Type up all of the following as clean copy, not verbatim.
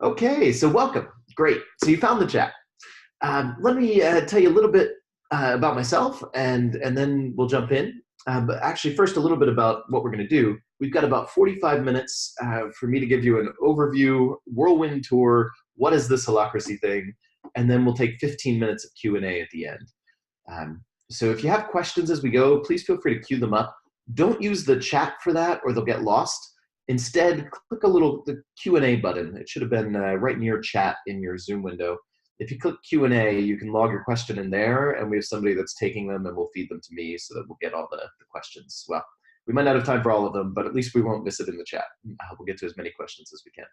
Okay, so welcome. Great. So you found the chat. Let me tell you a little bit about myself, and then we'll jump in. But actually, first, a little bit about what we're going to do. We've got about 45 minutes for me to give you an overview, whirlwind tour. What is this Holacracy thing? And then we'll take 15 minutes of Q&A at the end. So if you have questions as we go, please feel free to queue them up. Don't use the chat for that, or they'll get lost. Instead, click the Q&A button. It should have been right near chat in your Zoom window. If you click Q&A, you can log your question in there, and we have somebody that's taking them, and we'll feed them to me so that we'll get all the questions. Well, we might not have time for all of them, but at least we won't miss it in the chat. We'll get to as many questions as we can.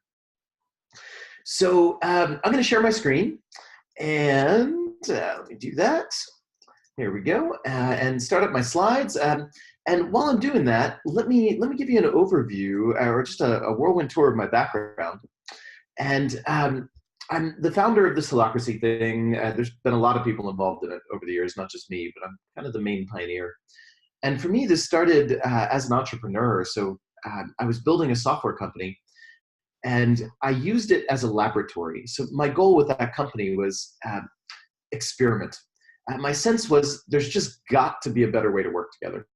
So I'm going to share my screen, and let me do that. Here we go, and start up my slides. And while I'm doing that, let me give you an overview or just a whirlwind tour of my background. And I'm the founder of this Holacracy thing. There's been a lot of people involved in it over the years, not just me, but I'm kind of the main pioneer. And for me, this started as an entrepreneur. So I was building a software company, and I used it as a laboratory. So my goal with that company was experiment. My sense was there's just got to be a better way to work together.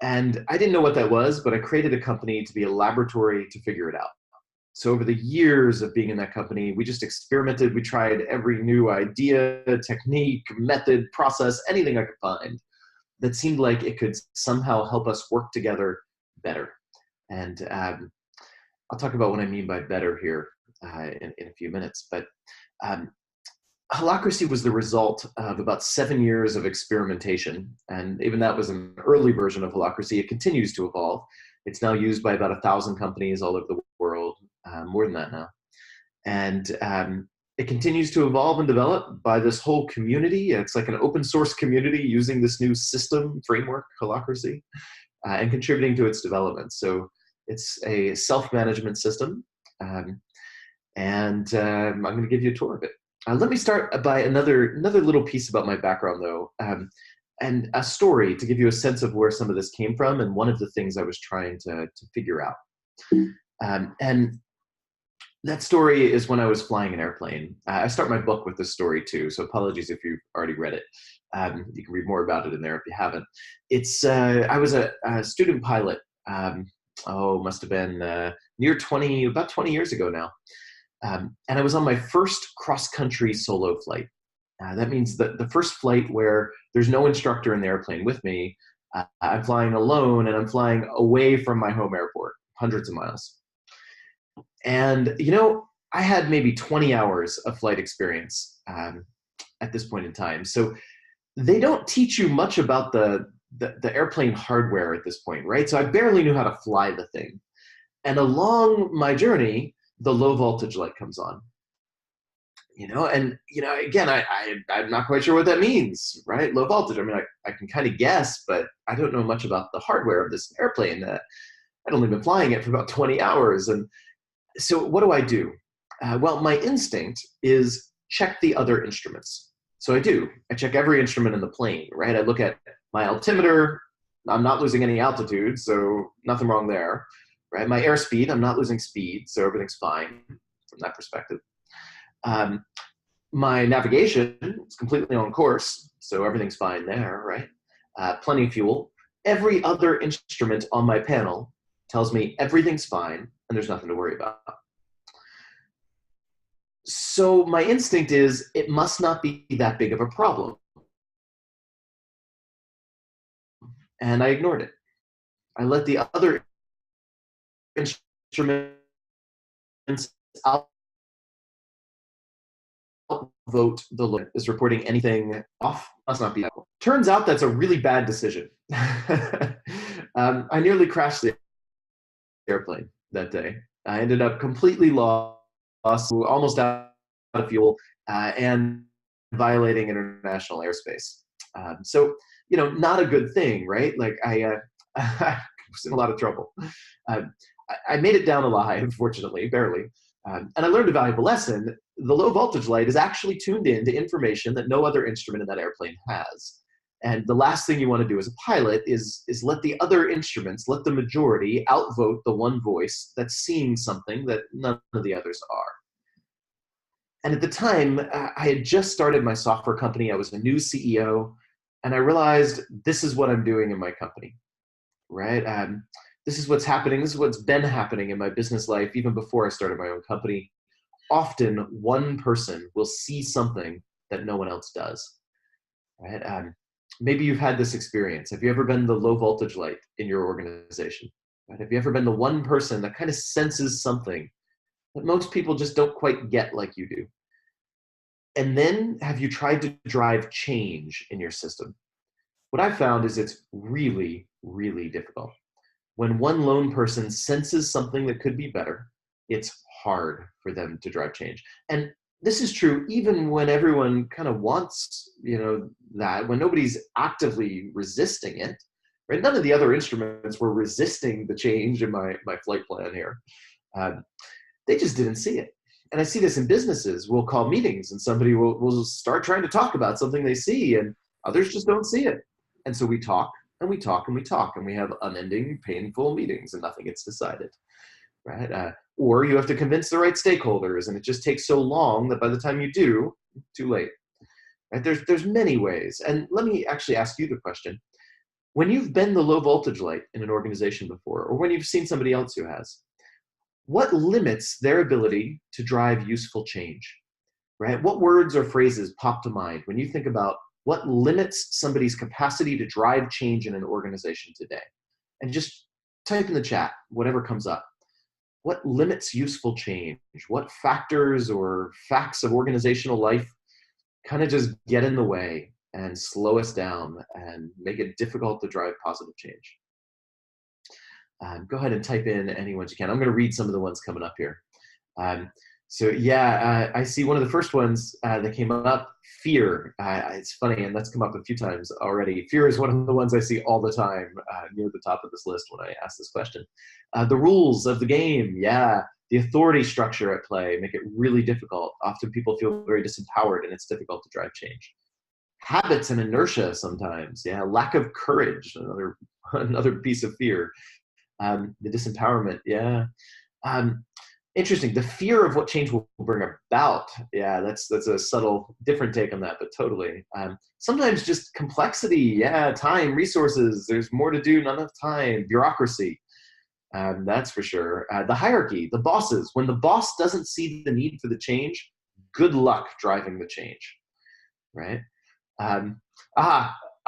And I didn't know what that was, but I created a company to be a laboratory to figure it out. So over the years of being in that company, we just experimented. We tried every new idea, technique, method, process, anything I could find that seemed like it could somehow help us work together better. And I'll talk about what I mean by better here in a few minutes. But Holacracy was the result of about 7 years of experimentation, and even that was an early version of Holacracy. It continues to evolve. It's now used by about 1,000 companies all over the world, more than that now. And it continues to evolve and develop by this whole community. It's like an open source community using this new system framework, Holacracy, and contributing to its development. So it's a self-management system, and I'm going to give you a tour of it. Let me start by another little piece about my background, though, and a story to give you a sense of where some of this came from and one of the things I was trying to figure out. And that story is when I was flying an airplane. I start my book with this story, too, so apologies if you've already read it. You can read more about it in there if you haven't. It's I was a student pilot, must have been about 20 years ago now. And I was on my first cross-country solo flight. That means that the first flight where there's no instructor in the airplane with me. I'm flying alone, and I'm flying away from my home airport, hundreds of miles. And, I had maybe 20 hours of flight experience at this point in time. So they don't teach you much about the airplane hardware at this point, right? So I barely knew how to fly the thing. And along my journey, the low voltage light comes on, again, I'm not quite sure what that means, right? Low voltage. I mean, I can kind of guess, but I don't know much about the hardware of this airplane. I'd only been flying it for about 20 hours. And so what do? Well, my instinct is check the other instruments. So I do. I check every instrument in the plane, right? I look at my altimeter. I'm not losing any altitude, so nothing wrong there. Right, my airspeed, I'm not losing speed, so everything's fine from that perspective. My navigation is completely on course, so everything's fine there, right? Plenty of fuel. Every other instrument on my panel tells me everything's fine and there's nothing to worry about. So my instinct is it must not be that big of a problem. And I ignored it. I let the other instruments outvote the load. Is reporting anything off? Must not be that. Turns out that's a really bad decision. I nearly crashed the airplane that day. I ended up completely lost, almost out of fuel, and violating international airspace. So, not a good thing, right? Like I was in a lot of trouble. I made it down alive, fortunately, barely. And I learned a valuable lesson. The low voltage light is actually tuned in to information that no other instrument in that airplane has. And the last thing you want to do as a pilot is let the other instruments, let the majority outvote the one voice that's seeing something that none of the others are. And at the time, I had just started my software company. I was a new CEO, and I realized this is what I'm doing in my company, right? This is what's happening. This is what's been happening in my business life, even before I started my own company. Often, one person will see something that no one else does, right? Maybe you've had this experience. Have you ever been the low voltage light in your organization? Right? Have you ever been the one person that kind of senses something that most people just don't quite get like you do? And then have you tried to drive change in your system? What I've found is it's really, really difficult. When one lone person senses something that could be better, it's hard for them to drive change. And this is true even when everyone kind of wants, that, when nobody's actively resisting it, right? None of the other instruments were resisting the change in my flight plan here. They just didn't see it. And I see this in businesses. We'll call meetings and somebody will start trying to talk about something they see and others just don't see it. And so we talk and we talk and we talk and we have unending, painful meetings and nothing gets decided, right? Or you have to convince the right stakeholders and it just takes so long that by the time you do, too late, right? There's many ways. And let me actually ask you the question. When you've been the low voltage light in an organization before, or when you've seen somebody else who has, what limits their ability to drive useful change, right? What words or phrases pop to mind when you think about what limits somebody's capacity to drive change in an organization today? And just type in the chat, whatever comes up. What limits useful change? What factors or facts of organizational life kind of just get in the way and slow us down and make it difficult to drive positive change? Go ahead and type in any ones you can. I'm going to read some of the ones coming up here. I see one of the first ones that came up, fear. It's funny, and that's come up a few times already. Fear is one of the ones I see all the time near the top of this list when I ask this question. The rules of the game, yeah. The authority structure at play make it really difficult. Often people feel very disempowered and it's difficult to drive change. Habits and inertia sometimes, yeah. Lack of courage, another piece of fear. The disempowerment, yeah. Interesting. The fear of what change will bring about. Yeah, that's a subtle, different take on that, but totally. Sometimes just complexity. Yeah, time, resources. There's more to do, not enough time. Bureaucracy. That's for sure. The hierarchy, the bosses. When the boss doesn't see the need for the change, good luck driving the change, right?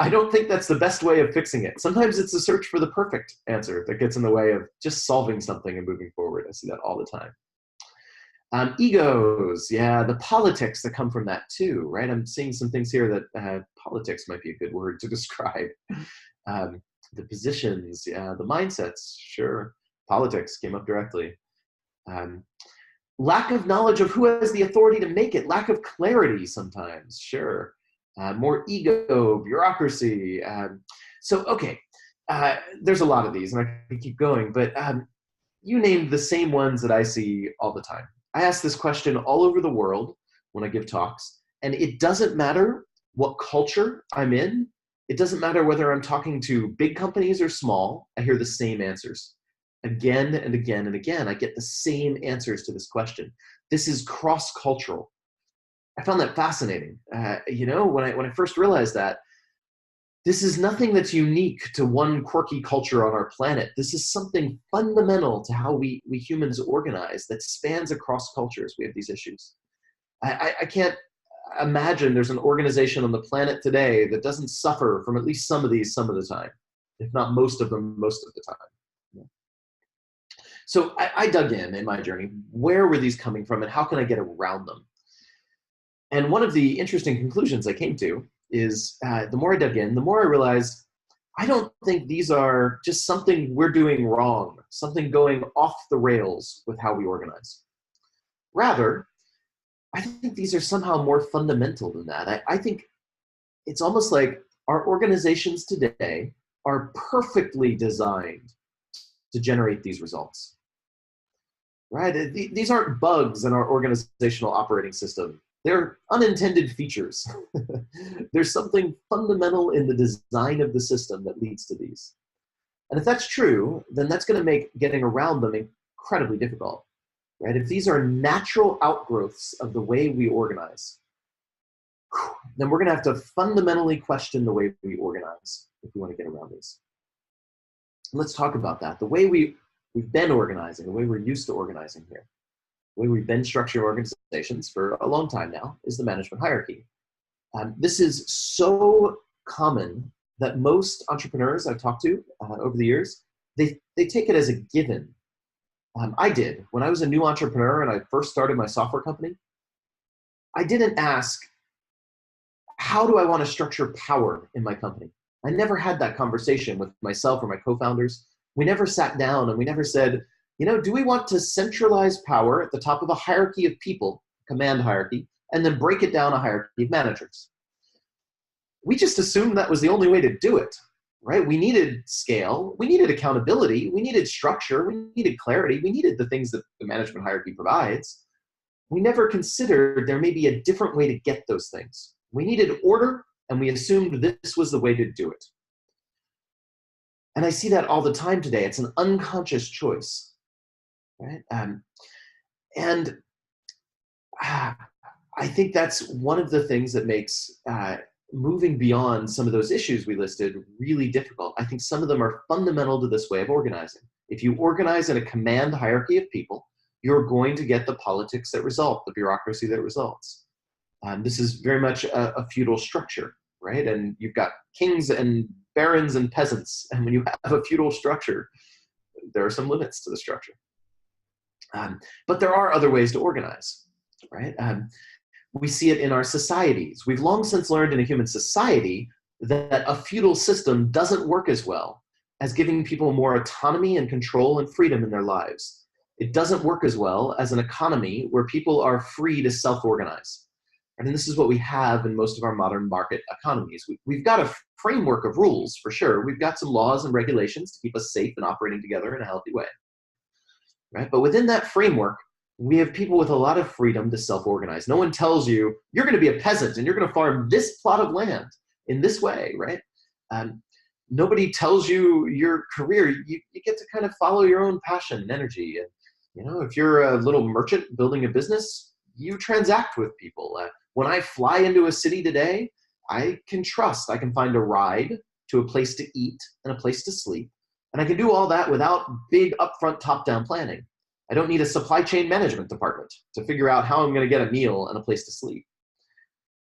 I don't think that's the best way of fixing it. Sometimes it's a search for the perfect answer that gets in the way of just solving something and moving forward. I see that all the time. Egos, yeah, the politics that come from that too, right? I'm seeing some things here that politics might be a good word to describe. The positions, yeah, the mindsets, sure. Politics came up directly. Lack of knowledge of who has the authority to make it. Lack of clarity sometimes, sure. More ego, bureaucracy. There's a lot of these, and I can keep going, but you named the same ones that I see all the time. I ask this question all over the world when I give talks, and it doesn't matter what culture I'm in. It doesn't matter whether I'm talking to big companies or small. I hear the same answers. Again and again and again, I get the same answers to this question. This is cross-cultural. I found that fascinating. When I first realized that, this is nothing that's unique to one quirky culture on our planet. This is something fundamental to how we humans organize that spans across cultures. We have these issues. I can't imagine there's an organization on the planet today that doesn't suffer from at least some of these some of the time, if not most of them most of the time. Yeah. So I dug in my journey. Where were these coming from and how can I get around them? And one of the interesting conclusions I came to is the more I dug in, the more I realized I don't think these are just something we're doing wrong, something going off the rails with how we organize. Rather, I think these are somehow more fundamental than that. I think it's almost like our organizations today are perfectly designed to generate these results. Right? These aren't bugs in our organizational operating system. They're unintended features. There's something fundamental in the design of the system that leads to these. And if that's true, then that's going to make getting around them incredibly difficult. right? If these are natural outgrowths of the way we organize, then we're going to have to fundamentally question the way we organize if we want to get around these. Let's talk about that. The way we've been organizing, the way we're used to organizing here, the way we've been structuring organizations for a long time now is the management hierarchy. This is so common that most entrepreneurs I've talked to over the years, they take it as a given. I did. When I was a new entrepreneur and I first started my software company, I didn't ask, how do I want to structure power in my company? I never had that conversation with myself or my co-founders. We never sat down and we never said, do we want to centralize power at the top of a hierarchy of people, command hierarchy, and then break it down a hierarchy of managers? We just assumed that was the only way to do it, right? We needed scale, we needed accountability, we needed structure, we needed clarity, we needed the things that the management hierarchy provides. We never considered there may be a different way to get those things. We needed order, and we assumed this was the way to do it. And I see that all the time today. It's an unconscious choice, right? And I think that's one of the things that makes moving beyond some of those issues we listed really difficult. I think some of them are fundamental to this way of organizing. If you organize in a command hierarchy of people, you're going to get the politics that result, the bureaucracy that results. This is very much a feudal structure, right? And you've got kings and barons and peasants. And when you have a feudal structure, there are some limits to the structure. But there are other ways to organize, right? We see it in our societies. We've long since learned in a human society that a feudal system doesn't work as well as giving people more autonomy and control and freedom in their lives. It doesn't work as well as an economy where people are free to self-organize. And this is what we have in most of our modern market economies. We've got a framework of rules, for sure. We've got some laws and regulations to keep us safe and operating together in a healthy way, right? But within that framework, we have people with a lot of freedom to self-organize. No one tells you, you're going to be a peasant and you're going to farm this plot of land in this way, right? Nobody tells you your career. You get to kind of follow your own passion and energy. And, if you're a little merchant building a business, you transact with people. When I fly into a city today, I can trust I can find a ride to a place to eat and a place to sleep. And I can do all that without big upfront top-down planning. I don't need a supply chain management department to figure out how I'm going to get a meal and a place to sleep.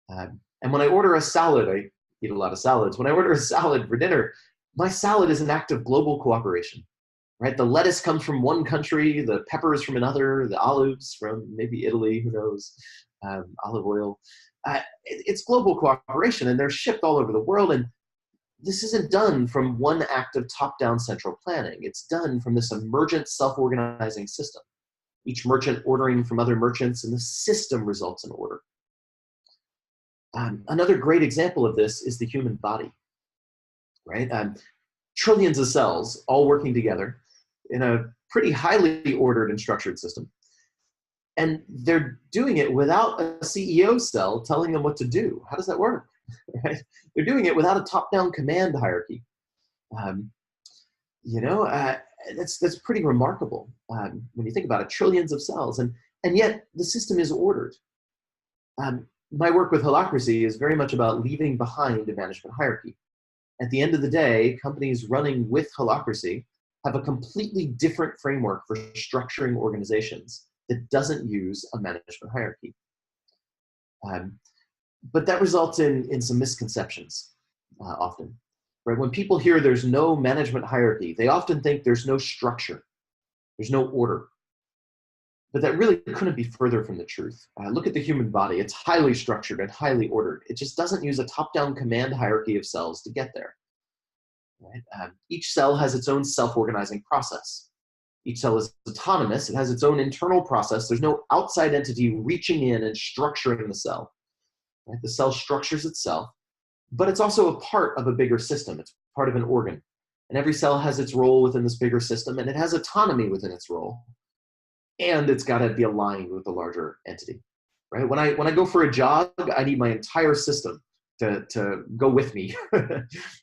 And when I order a salad, I eat a lot of salads. When I order a salad for dinner, my salad is an act of global cooperation, right? The lettuce comes from one country, the peppers from another, the olives from maybe Italy, who knows, olive oil. It's global cooperation, and they're shipped all over the world. And this isn't done from one act of top-down central planning. It's done from this emergent self-organizing system, each merchant ordering from other merchants, and the system results in order. Another great example of this is the human body, right? Trillions of cells all working together in a pretty highly ordered and structured system. And they're doing it without a CEO cell telling them what to do. How does that work? Right? They're doing it without a top-down command hierarchy. That's pretty remarkable when you think about it. Trillions of cells, and yet the system is ordered. My work with Holacracy is very much about leaving behind a management hierarchy. At the end of the day, companies running with Holacracy have a completely different framework for structuring organizations that doesn't use a management hierarchy. But that results in some misconceptions often. Right? When people hear there's no management hierarchy, they often think there's no structure, there's no order. But that really couldn't be further from the truth. Look at the human body. It's highly structured and highly ordered. It just doesn't use a top-down command hierarchy of cells to get there. Right? Each cell has its own self-organizing process. Each cell is autonomous. It has its own internal process. There's no outside entity reaching in and structuring the cell. Right? The cell structures itself, but it's also a part of a bigger system. It's part of an organ. And every cell has its role within this bigger system, and it has autonomy within its role. And it's got to be aligned with the larger entity. Right? When I go for a jog, I need my entire system to go with me.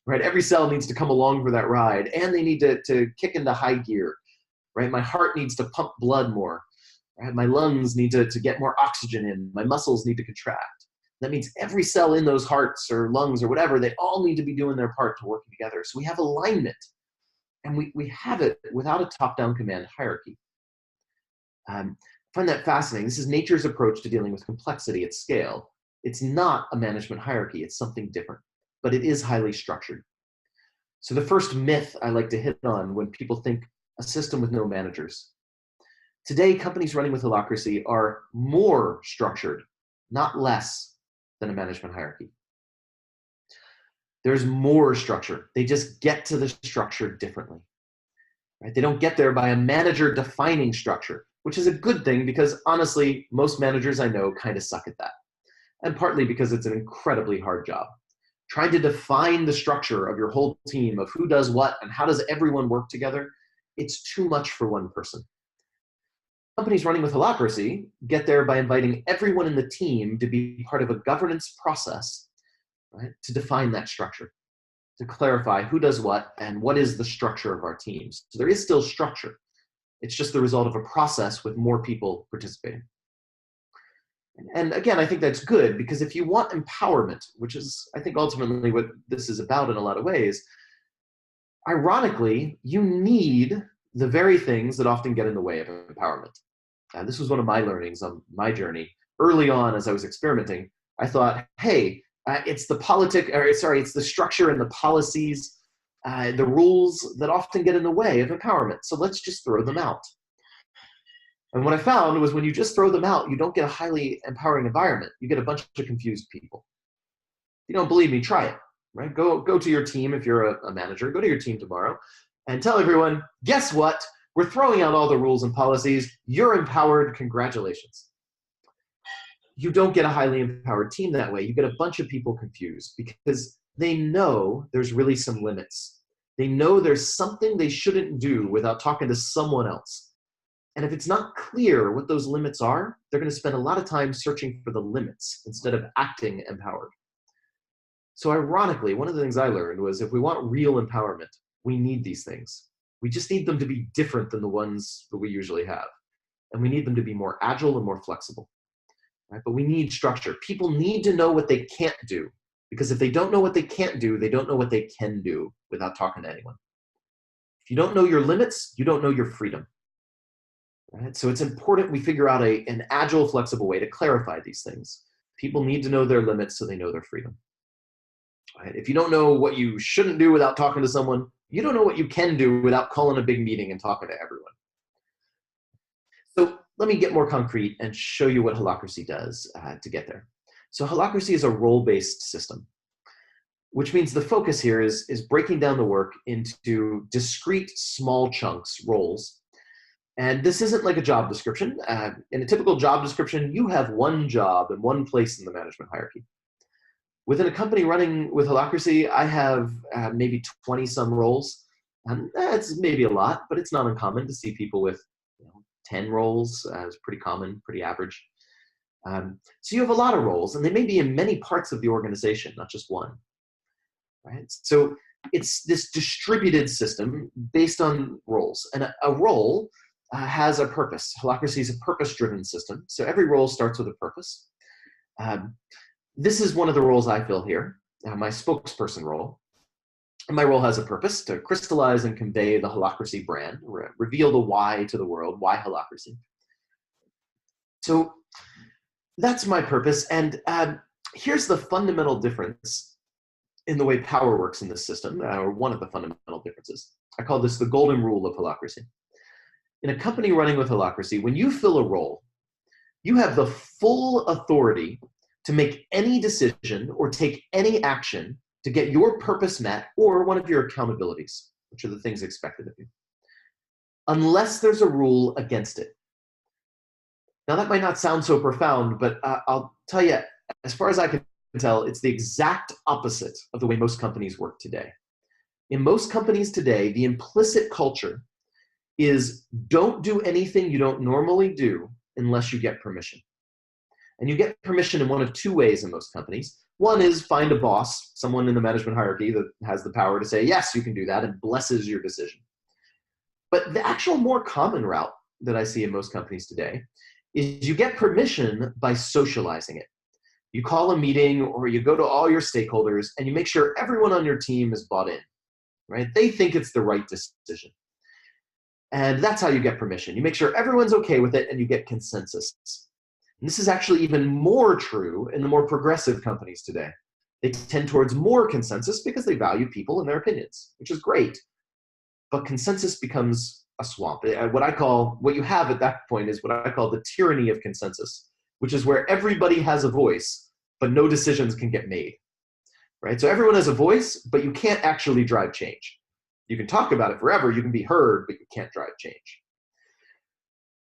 Right? Every cell needs to come along for that ride, and they need to kick into high gear. Right? My heart needs to pump blood more. Right? My lungs need to get more oxygen in. My muscles need to contract. That means every cell in those hearts or lungs or whatever, they all need to be doing their part to working together. So we have alignment, and we have it without a top-down command hierarchy. I find that fascinating. This is nature's approach to dealing with complexity at scale. It's not a management hierarchy. It's something different, but it is highly structured. So the first myth I like to hit on when people think a system with no managers. Today, companies running with Holacracy are more structured, not less, than a management hierarchy. There's more structure. They just get to the structure differently. Right? They don't get there by a manager defining structure, which is a good thing because honestly, most managers I know kind of suck at that. And partly because it's an incredibly hard job. Trying to define the structure of your whole team, of who does what and how does everyone work together, it's too much for one person. Companies running with Holacracy get there by inviting everyone in the team to be part of a governance process, right, to define that structure, to clarify who does what and what is the structure of our teams. So there is still structure. It's just the result of a process with more people participating. And again, I think that's good because if you want empowerment, which is, I think, ultimately what this is about in a lot of ways, ironically, you need the very things that often get in the way of empowerment. And this was one of my learnings on my journey. Early on, as I was experimenting, I thought, hey, it's the structure and the policies, the rules that often get in the way of empowerment. So let's just throw them out. And what I found was when you just throw them out, you don't get a highly empowering environment. You get a bunch of confused people. If you don't believe me, try it. Right? Go to your team if you're a manager. Go to your team tomorrow and tell everyone, guess what? We're throwing out all the rules and policies. You're empowered. Congratulations. You don't get a highly empowered team that way. You get a bunch of people confused because they know there's really some limits. They know there's something they shouldn't do without talking to someone else. And if it's not clear what those limits are, they're going to spend a lot of time searching for the limits instead of acting empowered. So ironically, one of the things I learned was if we want real empowerment, we need these things. We just need them to be different than the ones that we usually have. And we need them to be more agile and more flexible. Right? But we need structure. People need to know what they can't do. Because if they don't know what they can't do, they don't know what they can do without talking to anyone. If you don't know your limits, you don't know your freedom. Right? So it's important we figure out an agile, flexible way to clarify these things. People need to know their limits so they know their freedom. Right? If you don't know what you shouldn't do without talking to someone, you don't know what you can do without calling a big meeting and talking to everyone. So let me get more concrete and show you what Holacracy does to get there. So Holacracy is a role-based system, which means the focus here is breaking down the work into discrete small chunks, roles. And this isn't like a job description. In a typical job description, you have one job and one place in the management hierarchy. Within a company running with Holacracy, I have maybe 20 some roles. It's maybe a lot, but it's not uncommon to see people with 10 roles. It's pretty common, pretty average. So you have a lot of roles, and they may be in many parts of the organization, not just one. Right? So it's this distributed system based on roles. And a role has a purpose. Holacracy is a purpose-driven system. So every role starts with a purpose. This is one of the roles I fill here, my spokesperson role. And my role has a purpose to crystallize and convey the Holacracy brand, reveal the why to the world, why Holacracy. So that's my purpose. And here's the fundamental difference in the way power works in this system, or one of the fundamental differences. I call this the golden rule of Holacracy. In a company running with Holacracy, when you fill a role, you have the full authority to make any decision or take any action to get your purpose met or one of your accountabilities, which are the things expected of you, unless there's a rule against it. Now, that might not sound so profound, but I'll tell you, as far as I can tell, it's the exact opposite of the way most companies work today. In most companies today, the implicit culture is don't do anything you don't normally do unless you get permission. And you get permission in one of two ways in most companies. One is find a boss, someone in the management hierarchy that has the power to say, yes, you can do that, and blesses your decision. But the actual more common route that I see in most companies today is you get permission by socializing it. You call a meeting or you go to all your stakeholders and you make sure everyone on your team is bought in, right? They think it's the right decision. And that's how you get permission. You make sure everyone's okay with it and you get consensus. And this is actually even more true in the more progressive companies today. They tend towards more consensus because they value people and their opinions, which is great. But consensus becomes a swamp. What you have at that point is what I call the tyranny of consensus, which is where everybody has a voice, but no decisions can get made, right? So everyone has a voice, but you can't actually drive change. You can talk about it forever, you can be heard, but you can't drive change.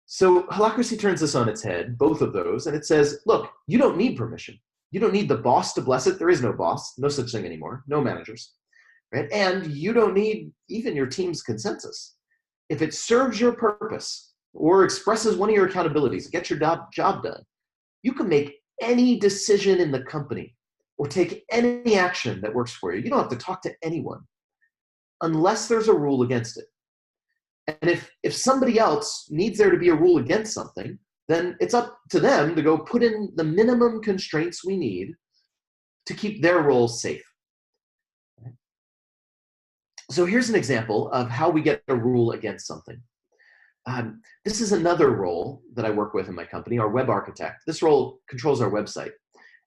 So Holacracy turns this on its head, both of those, and it says, look, you don't need permission. You don't need the boss to bless it. There is no boss, no such thing anymore, no managers, right? And you don't need even your team's consensus. If it serves your purpose or expresses one of your accountabilities, get your job done, you can make any decision in the company or take any action that works for you. You don't have to talk to anyone unless there's a rule against it. And if somebody else needs there to be a rule against something, then it's up to them to go put in the minimum constraints we need to keep their roles safe. So here's an example of how we get a rule against something. This is another role that I work with in my company, our web architect. This role controls our website,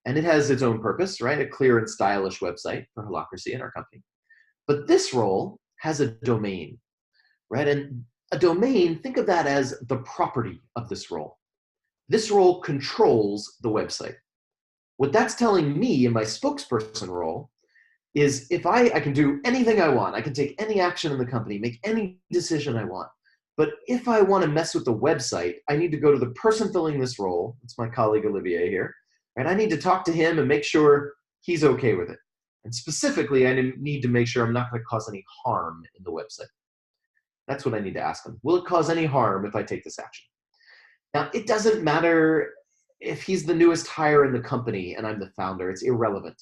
and it has its own purpose, right? A clear and stylish website for Holacracy in our company. But this role has a domain, right? And a domain, think of that as the property of this role. This role controls the website. What that's telling me in my spokesperson role is if I can do anything I want, I can take any action in the company, make any decision I want. But if I want to mess with the website, I need to go to the person filling this role. It's my colleague Olivier here, and I need to talk to him and make sure he's okay with it. And specifically, I need to make sure I'm not going to cause any harm in the website. That's what I need to ask him. Will it cause any harm if I take this action? Now, it doesn't matter if he's the newest hire in the company and I'm the founder. It's irrelevant.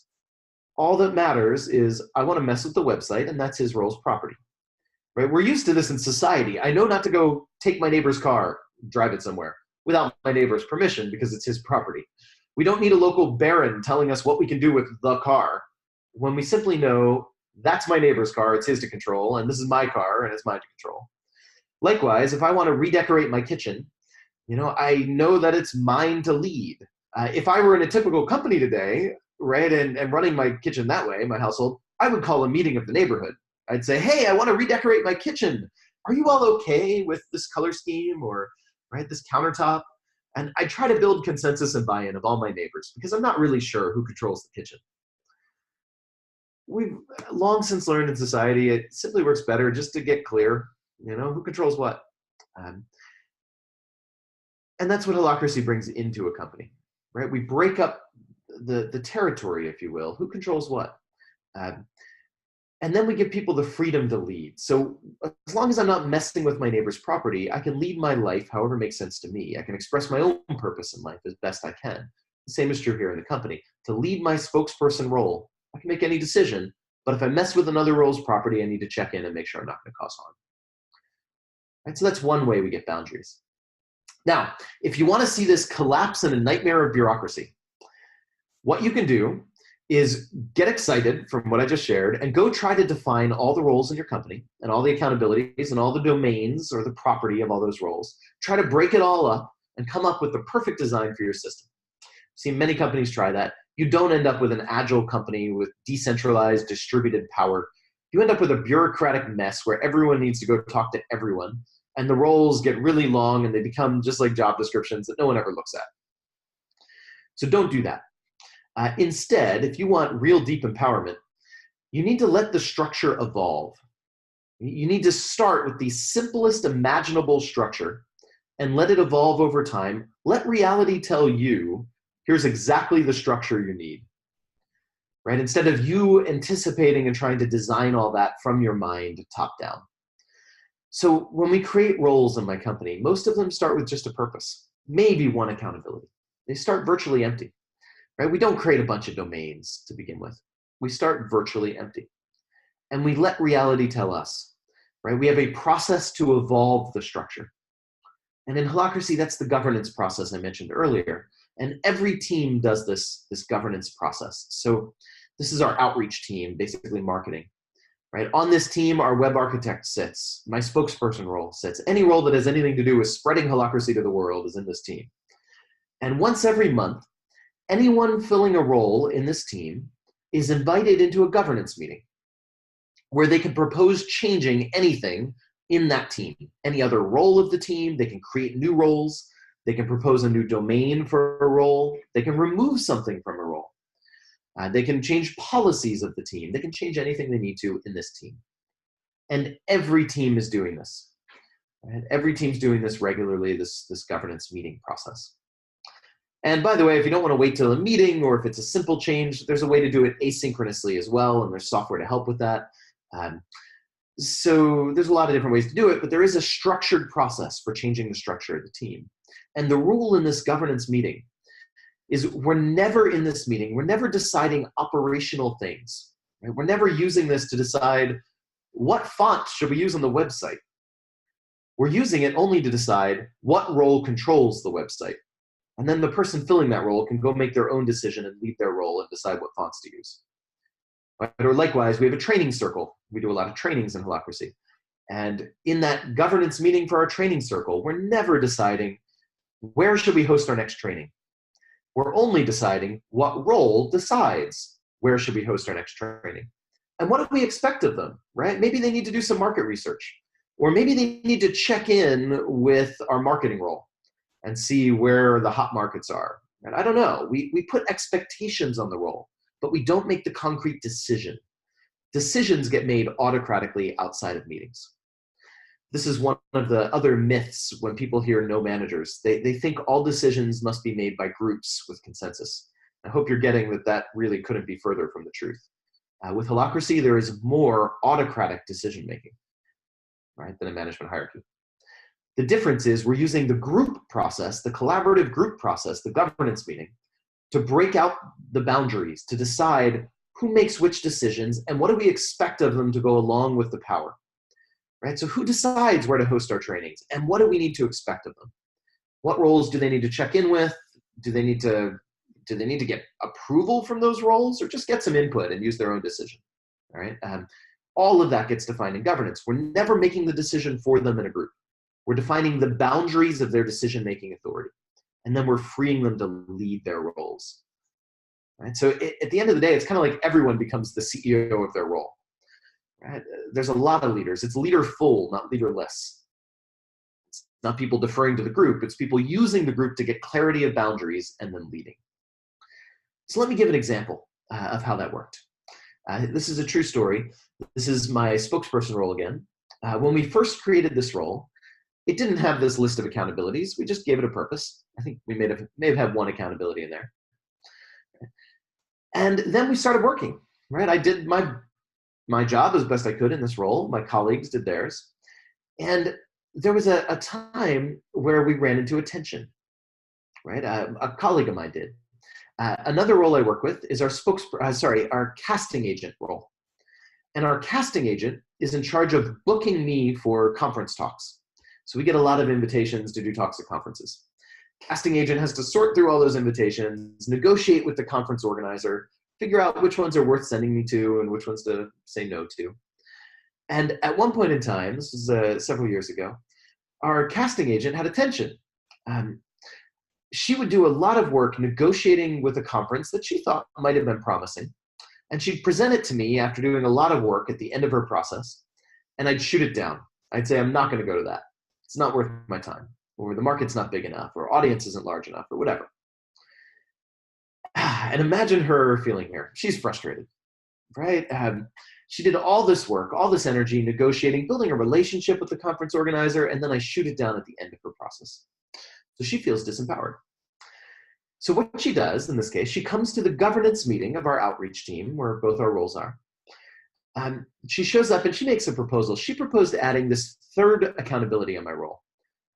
All that matters is I want to mess with the website, and that's his role's property. Right? We're used to this in society. I know not to go take my neighbor's car, drive it somewhere without my neighbor's permission because it's his property. We don't need a local baron telling us what we can do with the car when we simply know that's my neighbor's car, it's his to control, and this is my car and it's mine to control. Likewise, if I want to redecorate my kitchen, I know that it's mine to lead. If I were in a typical company today, right, and running my kitchen that way, my household, I would call a meeting of the neighborhood. I'd say, hey, I want to redecorate my kitchen. Are you all okay with this color scheme or right, this countertop? And I try to build consensus and buy-in of all my neighbors because I'm not really sure who controls the kitchen. We've long since learned in society, it simply works better just to get clear, who controls what. And that's what Holacracy brings into a company, right? We break up the territory, if you will, who controls what. And then we give people the freedom to lead. So as long as I'm not messing with my neighbor's property, I can lead my life however makes sense to me. I can express my own purpose in life as best I can. The same is true here in the company. To lead my spokesperson role, I can make any decision, but if I mess with another role's property, I need to check in and make sure I'm not going to cause harm. Right, so that's one way we get boundaries. Now, if you want to see this collapse in a nightmare of bureaucracy, what you can do is get excited from what I just shared and go try to define all the roles in your company and all the accountabilities and all the domains or the property of all those roles. Try to break it all up and come up with the perfect design for your system. See, many companies try that. You don't end up with an agile company with decentralized distributed power. You end up with a bureaucratic mess where everyone needs to go talk to everyone, and the roles get really long and they become just like job descriptions that no one ever looks at. So don't do that. Instead, if you want real deep empowerment, you need to let the structure evolve. You need to start with the simplest imaginable structure and let it evolve over time. Let reality tell you, here's exactly the structure you need, right? Instead of you anticipating and trying to design all that from your mind top down. So when we create roles in my company, most of them start with just a purpose, maybe one accountability. They start virtually empty. Right? We don't create a bunch of domains to begin with. We start virtually empty. And we let reality tell us, right? We have a process to evolve the structure. And in Holacracy, that's the governance process I mentioned earlier. And every team does this governance process. So this is our outreach team, basically marketing. Right? On this team, our web architect sits, my spokesperson role sits. Any role that has anything to do with spreading Holacracy to the world is in this team. And once every month, anyone filling a role in this team is invited into a governance meeting where they can propose changing anything in that team. Any other role of the team, they can create new roles, they can propose a new domain for a role, they can remove something from a role. They can change policies of the team. They can change anything they need to in this team. And every team is doing this. Right? Every team's doing this regularly, this governance meeting process. And by the way, if you don't want to wait till a meeting, or if it's a simple change, there's a way to do it asynchronously as well, and there's software to help with that. So there's a lot of different ways to do it, but there is a structured process for changing the structure of the team. And the rule in this governance meeting is we're never in this meeting, we're never deciding operational things. Right? We're never using this to decide what font should we use on the website. We're using it only to decide what role controls the website. And then the person filling that role can go make their own decision and leave their role and decide what fonts to use. Right? Or likewise, we have a training circle. We do a lot of trainings in Holacracy. And in that governance meeting for our training circle, we're never deciding where should we host our next training. We're only deciding what role decides where should we host our next training. And what do we expect of them, right? Maybe they need to do some market research, or maybe they need to check in with our marketing role and see where the hot markets are. And I don't know, we put expectations on the role, but we don't make the concrete decision. Decisions get made autocratically outside of meetings. This is one of the other myths when people hear no managers. They think all decisions must be made by groups with consensus. I hope you're getting that really couldn't be further from the truth. With Holacracy, there is more autocratic decision-making, right, than a management hierarchy. The difference is we're using the group process, the collaborative group process, the governance meeting, to break out the boundaries, to decide who makes which decisions and what do we expect of them to go along with the power. Right? So who decides where to host our trainings and what do we need to expect of them? What roles do they need to check in with? Do they need to get approval from those roles, or just get some input and use their own decision? All right. All of that gets defined in governance. We're never making the decision for them in a group. We're defining the boundaries of their decision-making authority, and then we're freeing them to lead their roles. Right? So at the end of the day, it's kind of like everyone becomes the CEO of their role. Right? There's a lot of leaders. It's leaderful, not leaderless. It's not people deferring to the group. It's people using the group to get clarity of boundaries and then leading. So let me give an example of how that worked. This is a true story. This is my spokesperson role again. When we first created this role, it didn't have this list of accountabilities. We just gave it a purpose. I think we may have had one accountability in there. And then we started working, right? I did my job as best I could in this role. My colleagues did theirs. And there was a time where we ran into a tension, right? A colleague of mine did. Another role I work with is our casting agent role. And our casting agent is in charge of booking me for conference talks. So we get a lot of invitations to do talks at conferences. Casting agent has to sort through all those invitations, negotiate with the conference organizer, figure out which ones are worth sending me to and which ones to say no to. And at one point in time, this was several years ago, our casting agent had a tension. She would do a lot of work negotiating with a conference that she thought might have been promising. And she'd present it to me after doing a lot of work at the end of her process, and I'd shoot it down. I'd say, I'm not going to go to that. It's not worth my time, or the market's not big enough, or audience isn't large enough, or whatever. And imagine her feeling here. She's frustrated, right? She did all this work, all this energy, negotiating, building a relationship with the conference organizer, and then I shoot it down at the end of her process. So she feels disempowered. So what she does in this case, she comes to the governance meeting of our outreach team, where both our roles are. She shows up and she makes a proposal. She proposed adding this third accountability on my role,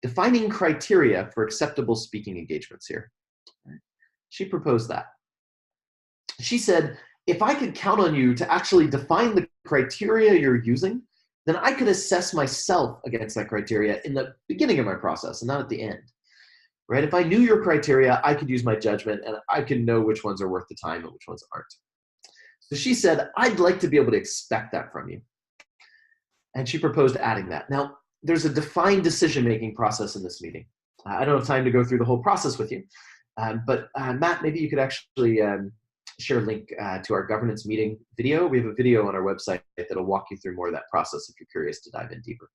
defining criteria for acceptable speaking engagements here. She proposed that. She said, if I could count on you to actually define the criteria you're using then I could assess myself against that criteria in the beginning of my process and not at the end, right? If I knew your criteria, I could use my judgment and I can know which ones are worth the time and which ones aren't. So she said, I'd like to be able to expect that from you. And she proposed adding that. Now, there's a defined decision-making process in this meeting. I don't have time to go through the whole process with you, but Matt, maybe you could actually share a link to our governance meeting video. We have a video on our website that'll walk you through more of that process if you're curious to dive in deeper.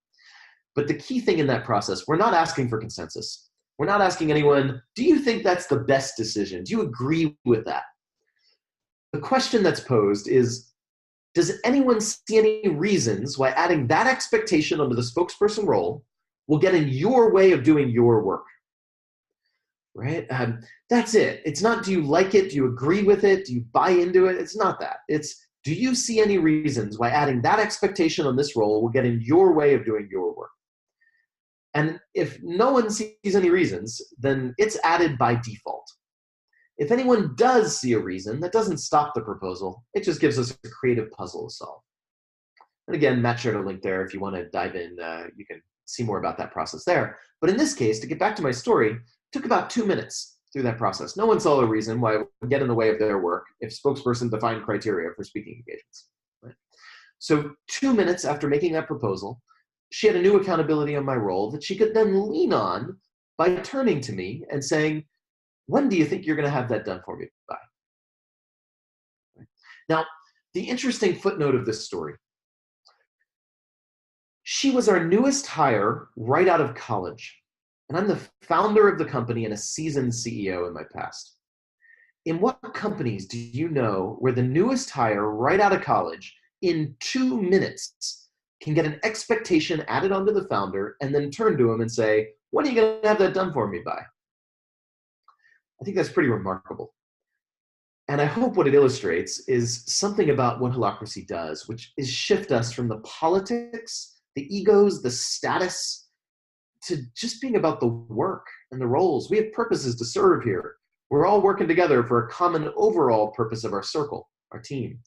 But the key thing in that process, we're not asking for consensus. We're not asking anyone, do you think that's the best decision? Do you agree with that? The question that's posed is, does anyone see any reasons why adding that expectation onto the spokesperson role will get in your way of doing your work? Right? That's it. It's not, do you like it? Do you agree with it? Do you buy into it? It's not that. It's, do you see any reasons why adding that expectation on this role will get in your way of doing your work? And if no one sees any reasons, then it's added by default. If anyone does see a reason, that doesn't stop the proposal. It just gives us a creative puzzle to solve. And again, Matt shared a link there. If you want to dive in, you can see more about that process there. But in this case, to get back to my story, it took about 2 minutes through that process. No one saw a reason why it would get in the way of their work if spokesperson defined criteria for speaking engagements. Right? So 2 minutes after making that proposal, she had a new accountability on my role that she could then lean on by turning to me and saying, when do you think you're going to have that done for me by? Now, the interesting footnote of this story, she was our newest hire right out of college, and I'm the founder of the company and a seasoned CEO in my past. In what companies do you know where the newest hire right out of college in 2 minutes can get an expectation added onto the founder and then turn to him and say, when are you going to have that done for me by? I think that's pretty remarkable. And I hope what it illustrates is something about what Holacracy does, which is shift us from the politics, the egos, the status, to just being about the work and the roles. We have purposes to serve here. We're all working together for a common overall purpose of our circle, our team.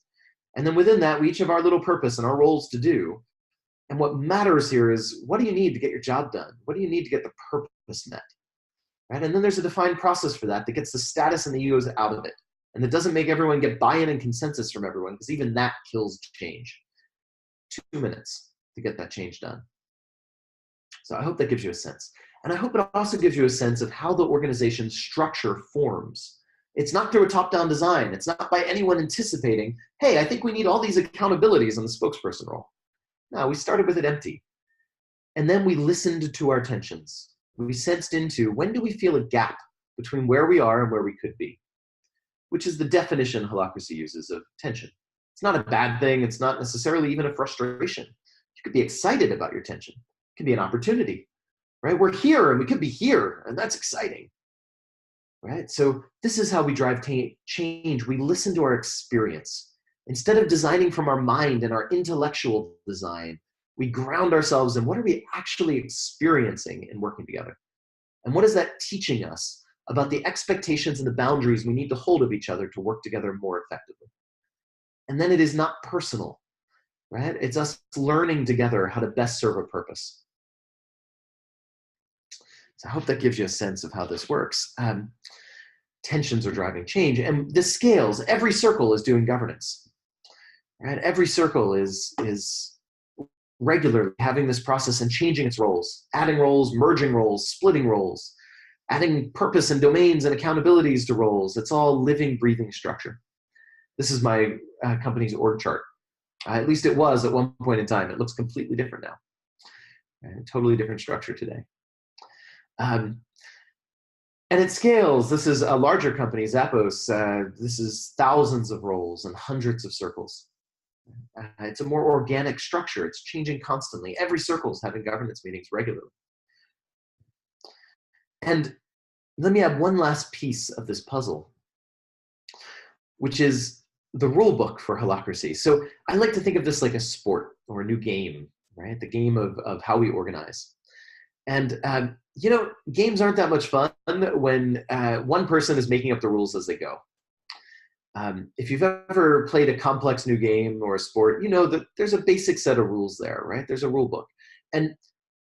And then within that, we each have our little purpose and our roles to do. And what matters here is, what do you need to get your job done? What do you need to get the purpose met? Right? And then there's a defined process for that gets the status and the egos out of it. And that doesn't make everyone get buy-in and consensus from everyone, because even that kills change. 2 minutes to get that change done. So I hope that gives you a sense. And I hope it also gives you a sense of how the organization's structure forms. It's not through a top-down design. It's not by anyone anticipating, hey, I think we need all these accountabilities on the spokesperson role. No, we started with it empty. And then we listened to our tensions. We sensed into, when do we feel a gap between where we are and where we could be? Which is the definition Holacracy uses of tension. It's not a bad thing. It's not necessarily even a frustration. You could be excited about your tension. It could be an opportunity, right? We're here and we could be here, and that's exciting, right? So this is how we drive change. We listen to our experience. Instead of designing from our mind and our intellectual design, we ground ourselves in what are we actually experiencing in working together? And what is that teaching us about the expectations and the boundaries we need to hold of each other to work together more effectively? And then it is not personal, right? It's us learning together how to best serve a purpose. So I hope that gives you a sense of how this works. Tensions are driving change, and this scales. Every circle is doing governance, right? Every circle is regularly having this process and changing its roles, adding roles, merging roles, splitting roles, adding purpose and domains and accountabilities to roles. It's all living, breathing structure. This is my company's org chart. At least it was at one point in time. It looks completely different now. Totally different structure today. And it scales. This is a larger company, Zappos. This is thousands of roles and hundreds of circles. It's a more organic structure. It's changing constantly. Every circle is having governance meetings regularly. And let me add one last piece of this puzzle, which is the rule book for Holacracy. So I like to think of this like a sport or a new game, right? The game of how we organize. And, games aren't that much fun when one person is making up the rules as they go. If you've ever played a complex new game or a sport, you know that there's a basic set of rules there, right? There's a rule book. And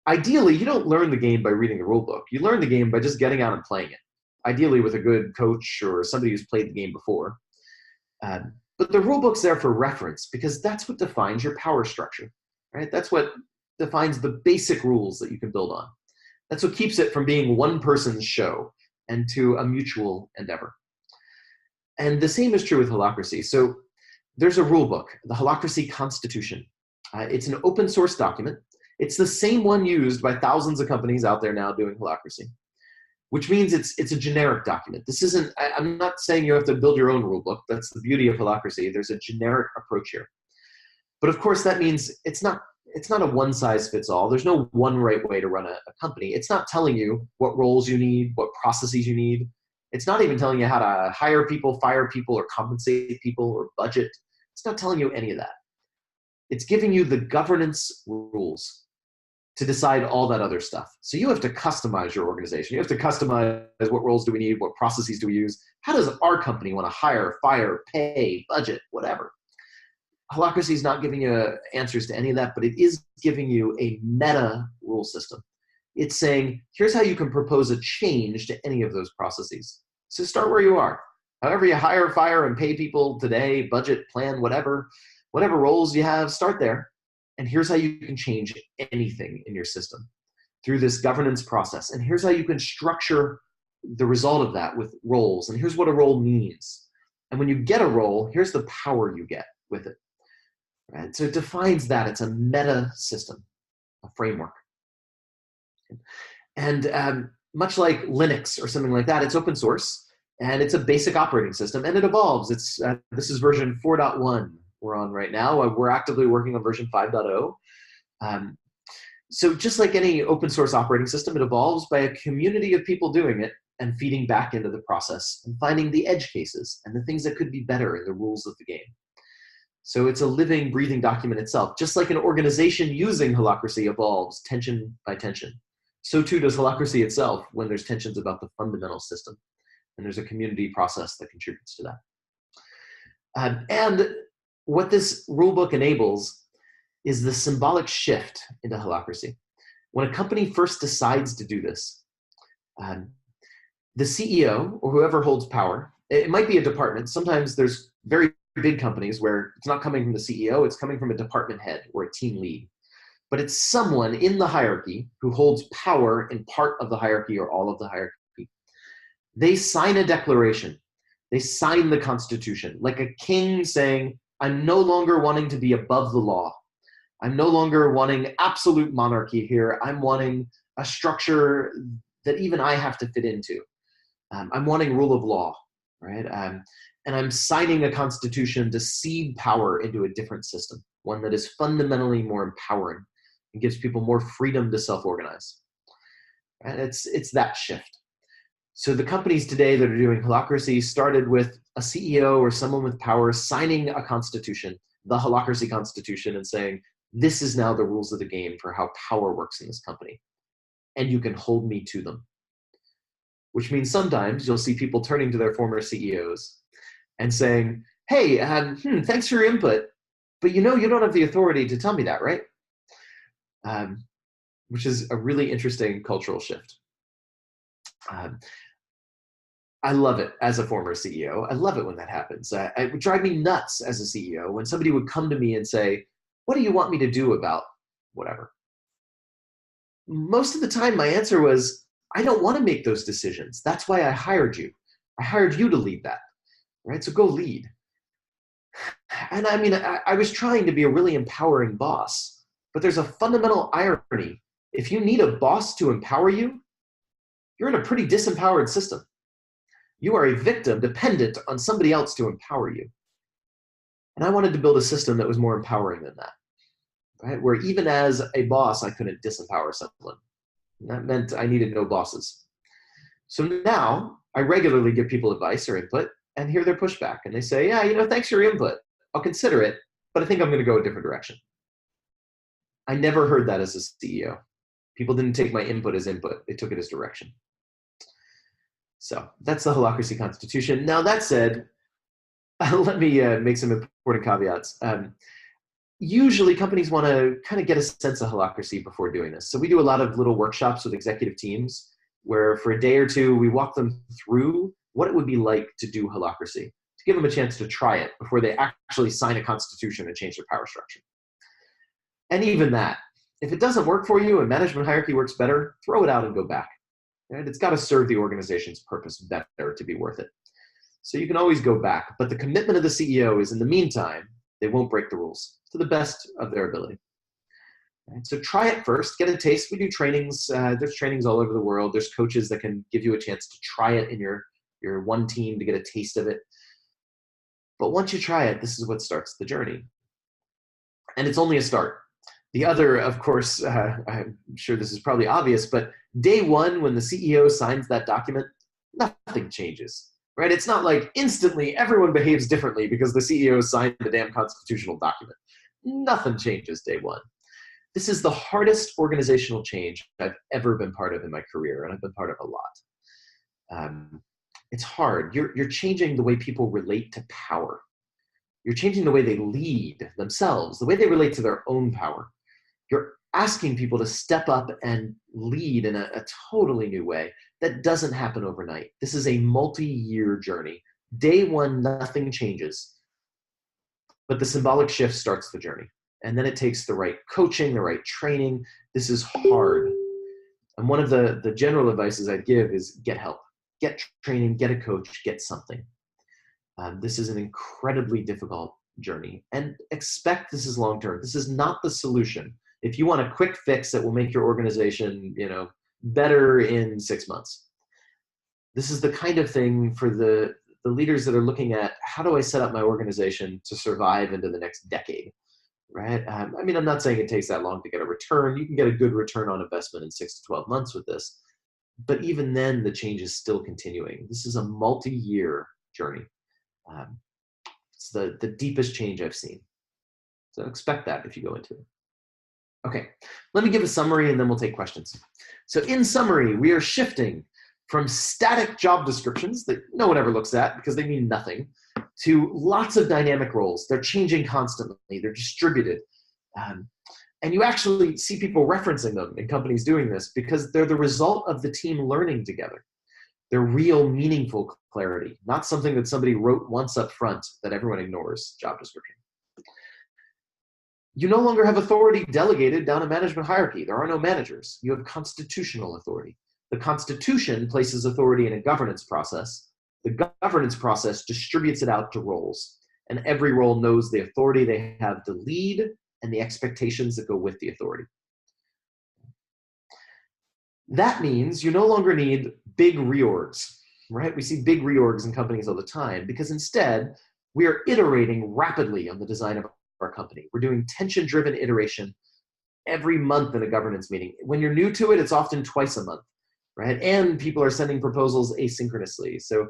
ideally, you don't learn the game by reading the rule book. You learn the game by just getting out and playing it, ideally with a good coach or somebody who's played the game before. But the rule book's there for reference because that's what defines your power structure, right? That's what defines the basic rules that you can build on. That's what keeps it from being one person's show and to a mutual endeavor. And the same is true with Holacracy. So there's a rule book, the Holacracy Constitution. It's an open source document. It's the same one used by thousands of companies out there now doing Holacracy, which means it's a generic document. This isn't, I'm not saying you have to build your own rule book. That's the beauty of Holacracy. There's a generic approach here. But of course, that means it's not a one size fits all. There's no one right way to run a company. It's not telling you what roles you need, what processes you need. It's not even telling you how to hire people, fire people, or compensate people, or budget. It's not telling you any of that. It's giving you the governance rules to decide all that other stuff. So you have to customize your organization. You have to customize what roles do we need, what processes do we use, how does our company want to hire, fire, pay, budget, whatever. Holacracy is not giving you answers to any of that, but it is giving you a meta rule system. It's saying, here's how you can propose a change to any of those processes. So start where you are. However you hire, fire, and pay people today, budget, plan, whatever roles you have, start there. And here's how you can change anything in your system through this governance process. And here's how you can structure the result of that with roles. And here's what a role means. And when you get a role, here's the power you get with it. Right? So it defines that. It's a meta system, a framework. And much like Linux or something like that, it's open source, and it's a basic operating system, and it evolves. This is version 4.1 we're on right now. We're actively working on version 5.0. So just like any open source operating system, it evolves by a community of people doing it and feeding back into the process and finding the edge cases and the things that could be better in the rules of the game. So it's a living, breathing document itself. Just like an organization using Holacracy evolves tension by tension, so too does Holacracy itself when there's tensions about the fundamental system. And there's a community process that contributes to that. And what this rulebook enables is the symbolic shift into Holacracy. When a company first decides to do this, the CEO or whoever holds power, it might be a department. Sometimes there's very big companies where it's not coming from the CEO, it's coming from a department head or a team lead. But it's someone in the hierarchy who holds power in part of the hierarchy or all of the hierarchy. They sign a declaration. They sign the Constitution, like a king saying, I'm no longer wanting to be above the law. I'm no longer wanting absolute monarchy here. I'm wanting a structure that even I have to fit into. I'm wanting rule of law, right? And I'm signing a constitution to cede power into a different system, one that is fundamentally more empowering and gives people more freedom to self-organize. And it's that shift. So the companies today that are doing Holacracy started with a CEO or someone with power signing a constitution, the Holacracy Constitution, and saying, this is now the rules of the game for how power works in this company. And you can hold me to them. Which means sometimes you'll see people turning to their former CEOs and saying, hey, thanks for your input, but you know you don't have the authority to tell me that, right? Which is a really interesting cultural shift. I love it as a former CEO. I love it when that happens. It would drive me nuts as a CEO when somebody would come to me and say, what do you want me to do about whatever? Most of the time my answer was, I don't want to make those decisions. That's why I hired you. I hired you to lead that, right? So go lead. And I mean, I was trying to be a really empowering boss, but there's a fundamental irony. If you need a boss to empower you, you're in a pretty disempowered system. You are a victim dependent on somebody else to empower you. And I wanted to build a system that was more empowering than that, right? Where even as a boss, I couldn't disempower someone. And that meant I needed no bosses. So now I regularly give people advice or input and hear their pushback. And they say, yeah, you know, thanks for your input. I'll consider it, but I think I'm going to go a different direction. I never heard that as a CEO. People didn't take my input as input. They took it as direction. So that's the Holacracy Constitution. Now that said, let me make some important caveats. Usually companies want to kind of get a sense of holacracy before doing this. So we do a lot of little workshops with executive teams where for a day or two, we walk them through what it would be like to do holacracy, to give them a chance to try it before they actually sign a constitution and change their power structure. And even that, if it doesn't work for you and management hierarchy works better, throw it out and go back. Right? It's got to serve the organization's purpose better to be worth it. So you can always go back, but the commitment of the CEO is in the meantime, they won't break the rules to the best of their ability. Right? So try it first, get a taste. We do trainings. There's trainings all over the world. There's coaches that can give you a chance to try it in your one team to get a taste of it. But once you try it, this is what starts the journey. And it's only a start. The other, of course, I'm sure this is probably obvious, but day one, when the CEO signs that document, nothing changes, right? It's not like instantly everyone behaves differently because the CEO signed the damn constitutional document. Nothing changes day one. This is the hardest organizational change I've ever been part of in my career, and I've been part of a lot. It's hard. You're changing the way people relate to power. You're changing the way they lead themselves, the way they relate to their own power. You're asking people to step up and lead in a totally new way. That doesn't happen overnight. This is a multi-year journey. Day one, nothing changes, but the symbolic shift starts the journey. And then it takes the right coaching, the right training. This is hard. And one of the general advices I'd give is get help, get training, get a coach, get something. This is an incredibly difficult journey, and expect this is long-term. This is not the solution. If you want a quick fix that will make your organization, better in 6 months, this is the kind of thing for the leaders that are looking at, how do I set up my organization to survive into the next decade, right? I'm not saying it takes that long to get a return. You can get a good return on investment in 6 to 12 months with this, but even then the change is still continuing. This is a multi-year journey. It's the deepest change I've seen. So expect that if you go into it. Okay, let me give a summary and then we'll take questions. So in summary, we are shifting from static job descriptions that no one ever looks at because they mean nothing, to lots of dynamic roles. They're changing constantly. They're distributed. And you actually see people referencing them in companies doing this because they're the result of the team learning together. They're real, meaningful clarity, not something that somebody wrote once up front that everyone ignores, job description. You no longer have authority delegated down a management hierarchy. There are no managers. You have constitutional authority. The Constitution places authority in a governance process. The governance process distributes it out to roles, and every role knows the authority they have to lead and the expectations that go with the authority. That means you no longer need big reorgs, right? We see big reorgs in companies all the time because instead we are iterating rapidly on the design of our company. We're doing tension-driven iteration every month in a governance meeting. When you're new to it, it's often twice a month, right? And people are sending proposals asynchronously. So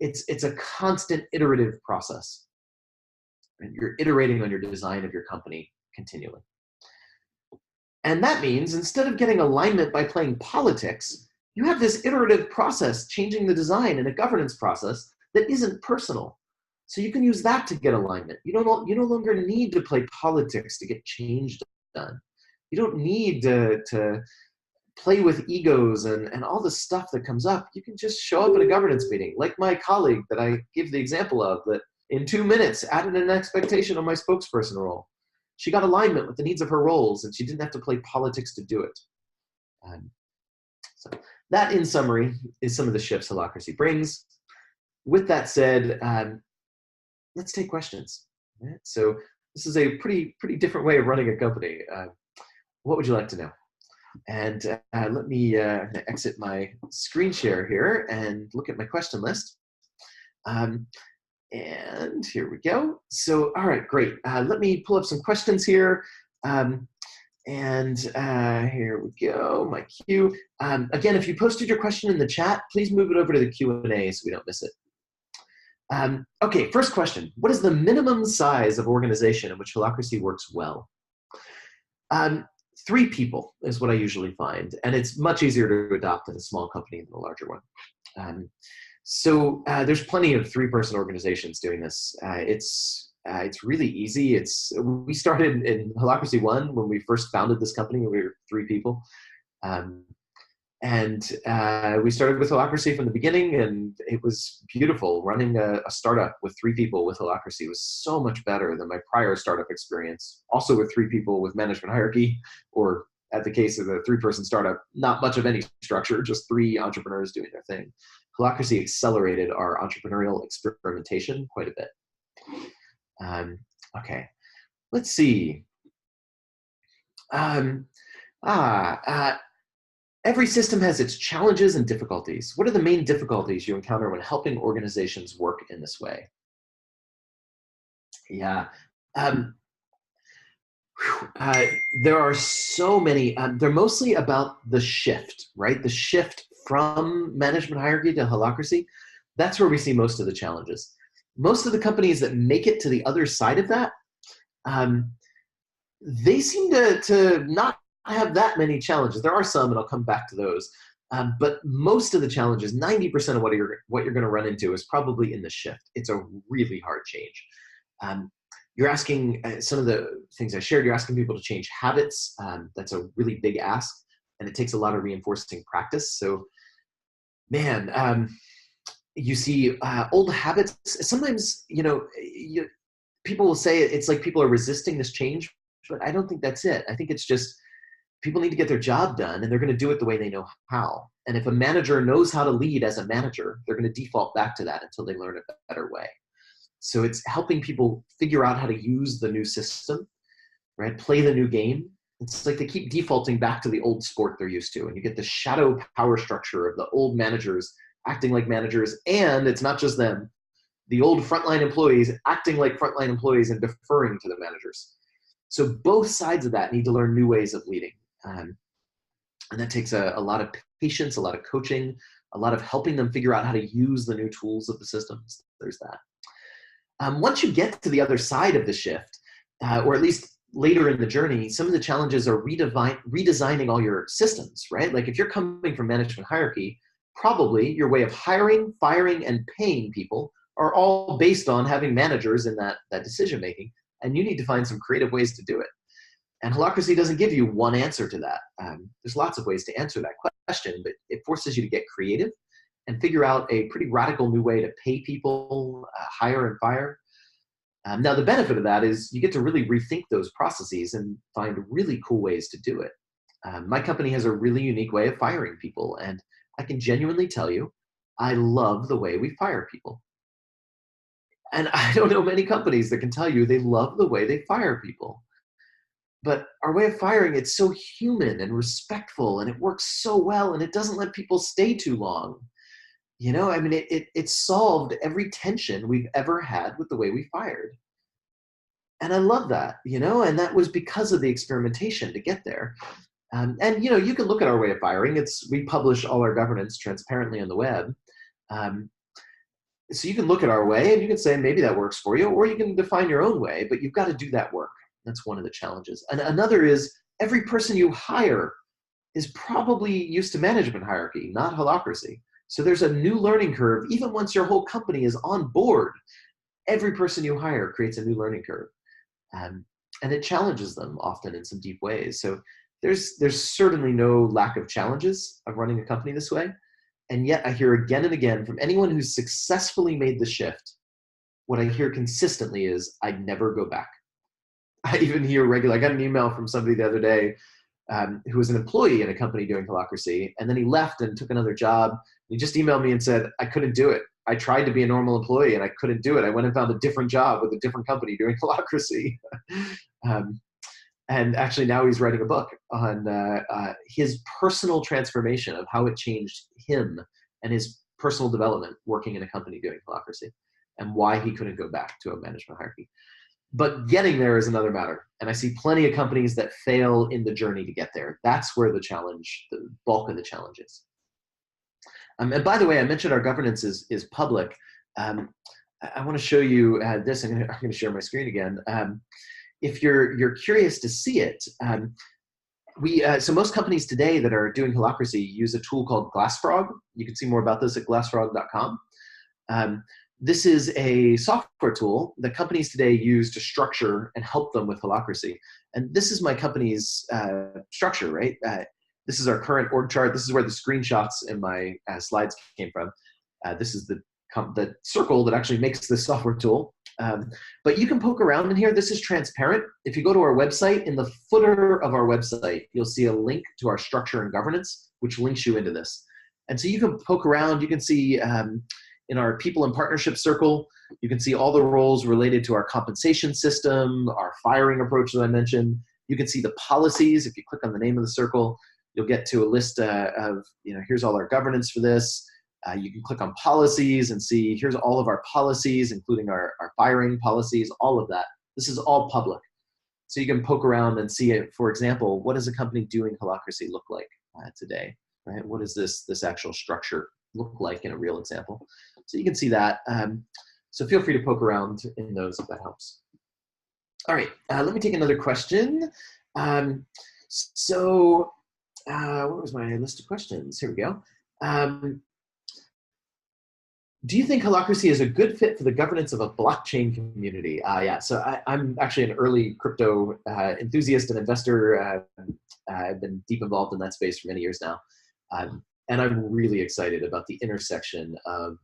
it's a constant iterative process. And you're iterating on your design of your company continually. And that means instead of getting alignment by playing politics, you have this iterative process changing the design in a governance process that isn't personal. So you can use that to get alignment. You no longer need to play politics to get change done. You don't need to play with egos and all the stuff that comes up. You can just show up at a governance meeting, like my colleague that I give the example of, that in 2 minutes added an expectation on my spokesperson role. She got alignment with the needs of her roles, and she didn't have to play politics to do it. So that, in summary, is some of the shifts Holacracy brings. With that said, let's take questions. Right? So this is a pretty different way of running a company. What would you like to know? And let me exit my screen share here and look at my question list. And here we go. So, all right, great. Let me pull up some questions here. And here we go, my queue. Again, if you posted your question in the chat, please move it over to the Q&A so we don't miss it. Okay, first question. What is the minimum size of organization in which Holacracy works well? 3 people is what I usually find, and it's much easier to adopt in a small company than a larger one. So there's plenty of three-person organizations doing this. It's really easy. We started in Holacracy 1 when we first founded this company. We were 3 people. Um, and we started with Holacracy from the beginning, and it was beautiful. Running a startup with 3 people with Holacracy was so much better than my prior startup experience. Also with 3 people with management hierarchy, or at the case of a 3-person startup, not much of any structure, just 3 entrepreneurs doing their thing. Holacracy accelerated our entrepreneurial experimentation quite a bit. Okay, let's see. Every system has its challenges and difficulties. What are the main difficulties you encounter when helping organizations work in this way? Yeah. There are so many. They're mostly about the shift, right? The shift from management hierarchy to Holacracy. That's where we see most of the challenges. Most of the companies that make it to the other side of that, they seem to not have that many challenges. There are some, and I'll come back to those. But most of the challenges, 90% of what you're going to run into is probably in the shift. It's a really hard change. You're asking some of the things I shared, you're asking people to change habits. That's a really big ask, and it takes a lot of reinforcing practice. So, man, you see old habits. Sometimes, people will say it's like people are resisting this change, but I don't think that's it. I think it's just people need to get their job done, and they're going to do it the way they know how. And if a manager knows how to lead as a manager, they're going to default back to that until they learn a better way. So it's helping people figure out how to use the new system, right? Play the new game. It's like they keep defaulting back to the old sport they're used to. And you get the shadow power structure of the old managers acting like managers. And it's not just them. The old frontline employees acting like frontline employees and deferring to the managers. So both sides of that need to learn new ways of leading. And that takes a lot of patience, a lot of coaching, a lot of helping them figure out how to use the new tools of the systems. There's that. Once you get to the other side of the shift, or at least later in the journey, some of the challenges are redesigning all your systems, right? Like if you're coming from management hierarchy, probably your way of hiring, firing, and paying people are all based on having managers in that decision-making, and you need to find some creative ways to do it. And Holacracy doesn't give you one answer to that. There's lots of ways to answer that question, but it forces you to get creative and figure out a pretty radical new way to pay people, hire and fire. Now, the benefit of that is you get to really rethink those processes and find really cool ways to do it. My company has a really unique way of firing people, and I can genuinely tell you, I love the way we fire people. And I don't know many companies that can tell you they love the way they fire people. But our way of firing, it's so human and respectful, and it works so well, and it doesn't let people stay too long. It solved every tension we've ever had with the way we fired. And I love that, and that was because of the experimentation to get there. You can look at our way of firing. We publish all our governance transparently on the web. So you can look at our way and you can say, maybe that works for you, or you can define your own way, but you've got to do that work. That's one of the challenges. And another is every person you hire is probably used to management hierarchy, not Holacracy. So there's a new learning curve. Even once your whole company is on board, every person you hire creates a new learning curve. And it challenges them often in some deep ways. So there's certainly no lack of challenges of running a company this way. And yet I hear again and again from anyone who's successfully made the shift, what I hear consistently is, I'd never go back. I even hear I got an email from somebody the other day who was an employee in a company doing Holacracy, and then he left and took another job. He just emailed me and said, I couldn't do it. I tried to be a normal employee and I couldn't do it. I went and found a different job with a different company doing Holacracy. And actually now he's writing a book on his personal transformation of how it changed him and his personal development working in a company doing Holacracy, and why he couldn't go back to a management hierarchy. But getting there is another matter. And I see plenty of companies that fail in the journey to get there. That's where the bulk of the challenge is. And by the way, I mentioned our governance is public. I want to show you this. I'm going to share my screen again. If you're curious to see it, so most companies today that are doing Holacracy use a tool called Glassfrog. You can see more about this at glassfrog.com. This is a software tool that companies today use to structure and help them with Holacracy. And this is my company's structure, right? This is our current org chart. This is where the screenshots in my slides came from. This is the circle that actually makes this software tool. But you can poke around in here. This is transparent. If you go to our website, in the footer of our website, you'll see a link to our structure and governance, which links you into this. And so you can poke around. You can see in our people and partnership circle, you can see all the roles related to our compensation system, our firing approach that I mentioned. You can see the policies. If you click on the name of the circle, you'll get to a list of, here's all our governance for this. You can click on policies and see, here's all of our policies, including our firing policies, all of that. This is all public. So you can poke around and see it. For example, what does a company doing Holacracy look like today, right? What does this actual structure look like in a real example? So you can see that. So feel free to poke around in those if that helps. All right, let me take another question. Where was my list of questions? Here we go. Do you think Holacracy is a good fit for the governance of a blockchain community? Yeah, so I'm actually an early crypto enthusiast and investor. I've been deep involved in that space for many years now. And I'm really excited about the intersection of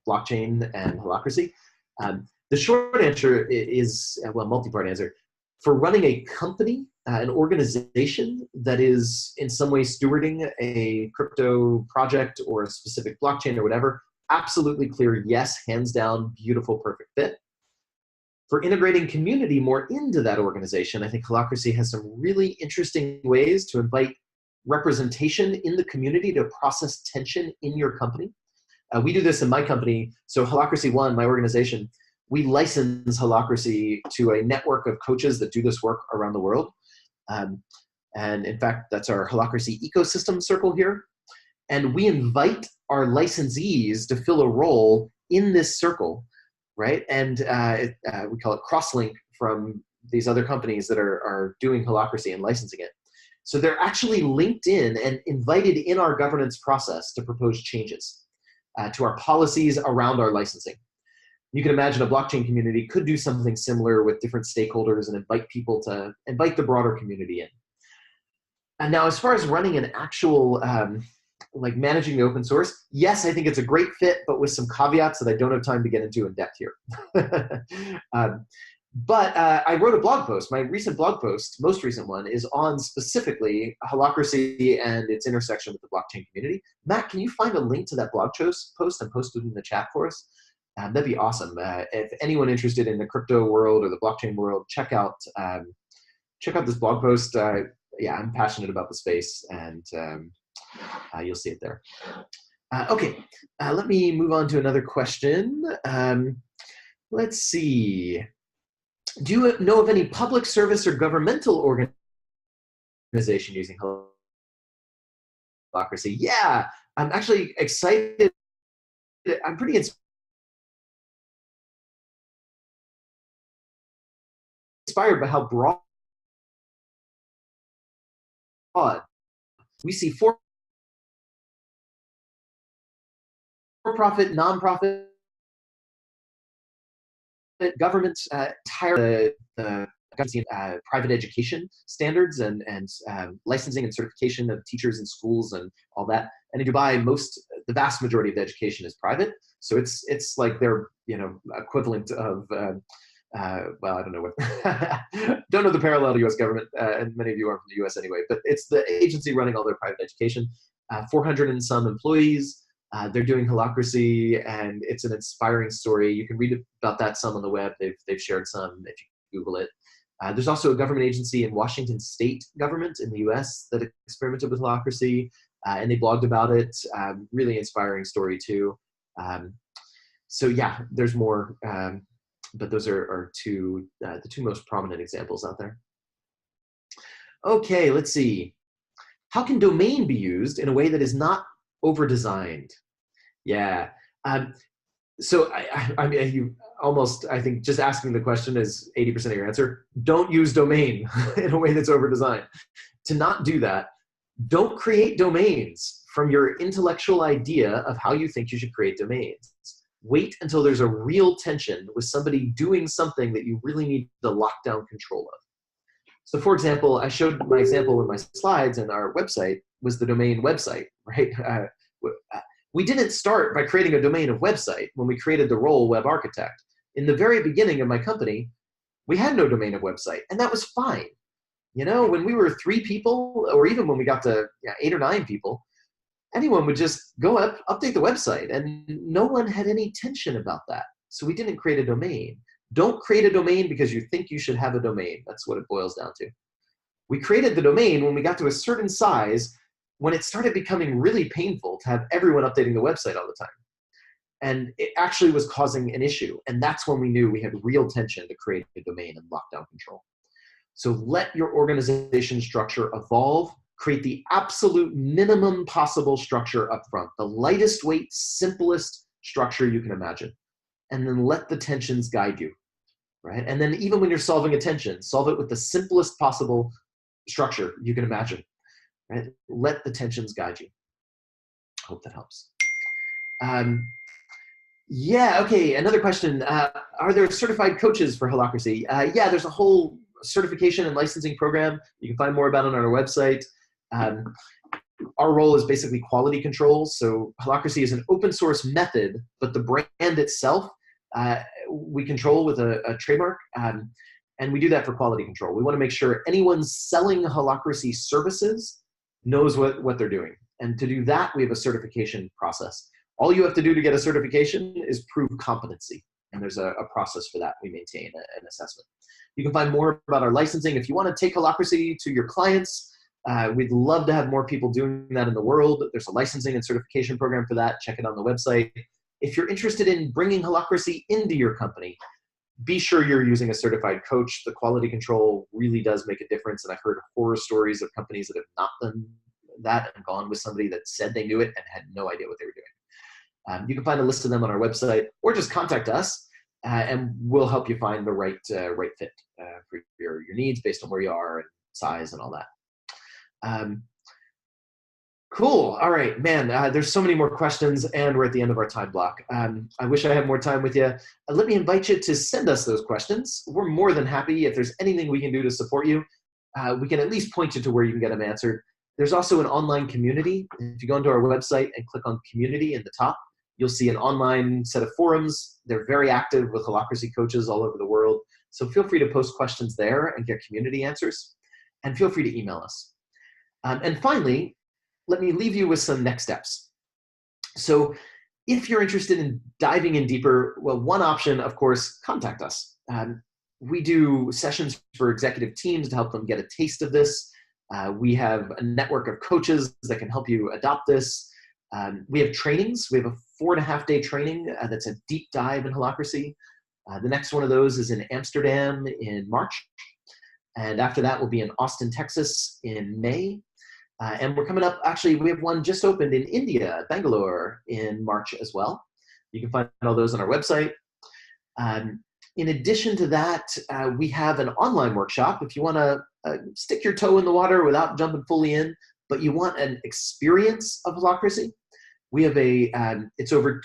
blockchain and Holacracy. The short answer is, well, multi-part answer. For running a company, an organization that is in some way stewarding a crypto project or a specific blockchain or whatever, absolutely clear, yes, hands down, beautiful, perfect fit. For integrating community more into that organization, I think Holacracy has some really interesting ways to invite representation in the community to process tension in your company. We do this in my company. So Holacracy One, my organization, we license Holacracy to a network of coaches that do this work around the world. And in fact, that's our Holacracy ecosystem circle here. And we invite our licensees to fill a role in this circle, right? And we call it crosslink from these other companies that are doing Holacracy and licensing it. So they're actually linked in and invited in our governance process to propose changes to our policies around our licensing. You can imagine a blockchain community could do something similar with different stakeholders and invite the broader community in. And now, as far as running an actual, like managing the open source, yes, I think it's a great fit, but with some caveats that I don't have time to get into in depth here. But I wrote a blog post. My recent blog post, most recent one, is on specifically Holacracy and its intersection with the blockchain community. Matt, can you find a link to that blog post and post it in the chat for us? That'd be awesome. If anyone interested in the crypto world or the blockchain world, check out this blog post. Yeah, I'm passionate about the space, and you'll see it there. Okay, let me move on to another question. Let's see. Do you know of any public service or governmental organization using Holacracy? Yeah, I'm actually excited. I'm pretty inspired by how broad we see for-profit, non-profit, governments tire the private education standards and licensing and certification of teachers in schools and all that. And in Dubai, the vast majority of the education is private. So it's like their equivalent of well, I don't know what don't know the parallel to U.S. government, and many of you aren't from the U.S. anyway. But it's the agency running all their private education. 400 and some employees. They're doing Holacracy, and it's an inspiring story. You can read about that some on the web. They've shared some if you Google it. There's also a government agency in Washington State government in the U.S. that experimented with Holacracy, and they blogged about it. Really inspiring story too. So yeah, there's more, but those are the two most prominent examples out there. Okay, let's see. How can domain be used in a way that is not over-designed? Yeah. So I mean, you almost, I think just asking the question is 80% of your answer. Don't use domain in a way that's over-designed. To not do that, don't create domains from your intellectual idea of how you think you should create domains. Wait until there's a real tension with somebody doing something that you really need the lockdown control of. So for example, I showed my example in my slides, and our website was the domain website, right? We didn't start by creating a domain of website when we created the role web architect. In the very beginning of my company, we had no domain of website, and that was fine. You know, when we were 3 people, or even when we got to 8 or 9 people, anyone would just go up, update the website, and no one had any tension about that. So we didn't create a domain. Don't create a domain because you think you should have a domain. That's what it boils down to. We created the domain when we got to a certain size, when it started becoming really painful to have everyone updating the website all the time. And it actually was causing an issue. And that's when we knew we had real tension to create a domain and lockdown control. So let your organization structure evolve. Create the absolute minimum possible structure up front, the lightest weight, simplest structure you can imagine. And then let the tensions guide you, right? And then even when you're solving a tension, solve it with the simplest possible structure you can imagine, right? Let the tensions guide you. Hope that helps. Yeah, okay, another question. Are there certified coaches for Holacracy? Yeah, there's a whole certification and licensing program. You can find more about it on our website. Our role is basically quality control. So Holacracy is an open source method, but the brand itself, we control with a trademark. And we do that for quality control. We want to make sure anyone selling Holacracy services knows what they're doing. And to do that, we have a certification process. All you have to do to get a certification is prove competency. And there's a process for that. We maintain an assessment. You can find more about our licensing. If you want to take Holacracy to your clients, we'd love to have more people doing that in the world. There's a licensing and certification program for that. Check it on the website. If you're interested in bringing Holacracy into your company, be sure you're using a certified coach. The quality control really does make a difference. And I've heard horror stories of companies that have not done that and gone with somebody that said they knew it and had no idea what they were doing. You can find a list of them on our website, or just contact us, and we'll help you find the right fit for your needs based on where you are and size and all that. Cool. All right, man. There's so many more questions, and we're at the end of our time block. I wish I had more time with you. Let me invite you to send us those questions. We're more than happy. If there's anything we can do to support you, we can at least point you to where you can get them answered. There's also an online community. If you go into our website and click on community in the top, you'll see an online set of forums. They're very active with Holacracy coaches all over the world. So feel free to post questions there and get community answers. And feel free to email us. And finally, let me leave you with some next steps. So if you're interested in diving in deeper, well, one option, of course, contact us. We do sessions for executive teams to help them get a taste of this. We have a network of coaches that can help you adopt this. We have trainings. We have a 4.5-day training that's a deep dive in Holacracy. The next one of those is in Amsterdam in March. And after that, we'll be in Austin, Texas in May. And we're coming up, actually, we have one just opened in India, Bangalore, in March as well. You can find all those on our website. In addition to that, we have an online workshop. If you want to stick your toe in the water without jumping fully in, but you want an experience of Holacracy, we have it's over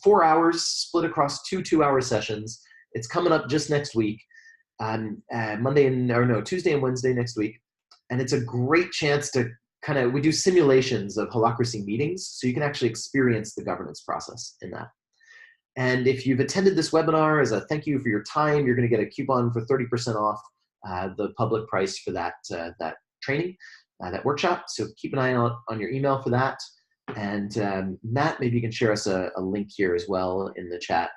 4 hours split across 2 2-hour sessions. It's coming up just next week, Tuesday and Wednesday next week. And it's a great chance to we do simulations of Holacracy meetings, so you can actually experience the governance process in that. And if you've attended this webinar as a thank you for your time, you're going to get a coupon for 30% off the public price for that training, that workshop. So keep an eye out on your email for that. And Matt, maybe you can share us a link here as well in the chat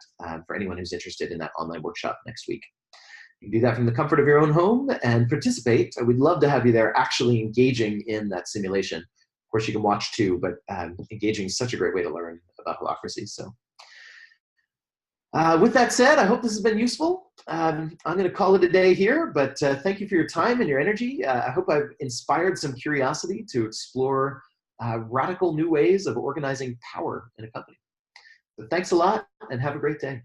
for anyone who's interested in that online workshop next week. You can do that from the comfort of your own home and participate. We'd love to have you there actually engaging in that simulation. Of course, you can watch too, but engaging is such a great way to learn about Holacracy. So with that said, I hope this has been useful. I'm going to call it a day here, but thank you for your time and your energy. I hope I've inspired some curiosity to explore radical new ways of organizing power in a company. So thanks a lot and have a great day.